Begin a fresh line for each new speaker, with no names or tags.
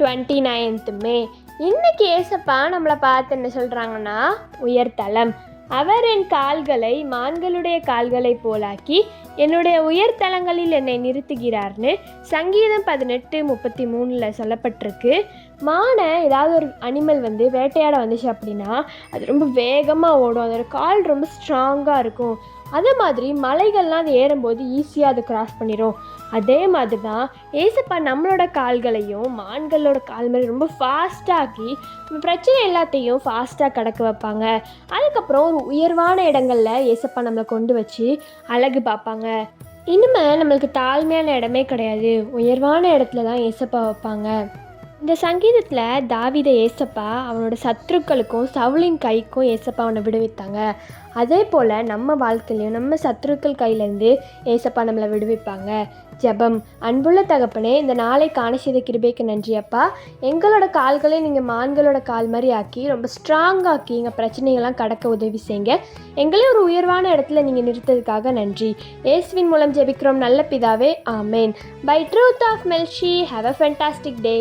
29th மே. இன்னைக்கு ஏசப்பா நம்மளை பார்த்து என்ன சொல்கிறாங்கன்னா, உயர்தலம். அவர் என் கால்களை மான்களுடைய கால்களை போலாக்கி என்னுடைய உயர்தலங்களில் என்னை நிறுத்துகிறார்னு சங்கீதம் 18:33 சொல்லப்பட்டிருக்கு. மானை ஏதாவது ஒரு அனிமல் வேட்டையாட வந்துச்சு அப்படின்னா அது ரொம்ப வேகமாக ஓடும், அதோட கால் ரொம்ப ஸ்ட்ராங்காக இருக்கும். அதே மாதிரி மலைகள்லாம் அது ஏறும்போது ஈஸியாக அதை கிராஸ் பண்ணிடும். அதே மாதிரி தான் ஏசப்பா நம்மளோட கால்களையும் மான்களோட கால் மாதிரி ரொம்ப ஃபாஸ்ட்டாக்கி பிரச்சனை எல்லாத்தையும் ஃபாஸ்ட்டாக கடக்க வைப்பாங்க. அதுக்கப்புறம் ஒரு உயர்வான இடங்களில் ஏசப்பா நம்மளை கொண்டு வச்சு அழகு பார்ப்பாங்க. இனிமேல் நம்மளுக்கு தாழ்மையான இடமே கிடையாது, உயர்வான இடத்துல தான் ஏசப்பா வைப்பாங்க. இந்த சங்கீதத்தில் தாவீதை ஏசப்பா அவனோட சத்துருக்களுக்கும் சவுலின் கைக்கும் ஏசப்பா அவனை விடுவித்தாங்க. அதே போல் நம்ம வாழ்க்கையிலையும் நம்ம சத்துருக்கள் கையிலேருந்து ஏசப்பா நம்மளை விடுவிப்பாங்க. ஜெபம். அன்புள்ள தகப்பனே, இந்த நாளை காண செய்த கிருபைக்கு நன்றி அப்பா. எங்களோட கால்களை நீங்கள் மான்களோட கால் மாதிரி ஆக்கி ரொம்ப ஸ்ட்ராங்காக்கி எங்கள் பிரச்சனைகள்லாம் கடக்க உதவி செய்யுங்க. எங்களே ஒரு உயர்வான இடத்துல நீங்கள் நிறுத்ததுக்காக நன்றி. இயேசுவின் மூலம் ஜெபிக்கிறோம் நல்ல பிதாவே, ஆமேன். பை ட்ரூத் ஆஃப் மெல்ஷி, ஹேவ் அ ஃபென்டாஸ்டிக் டே.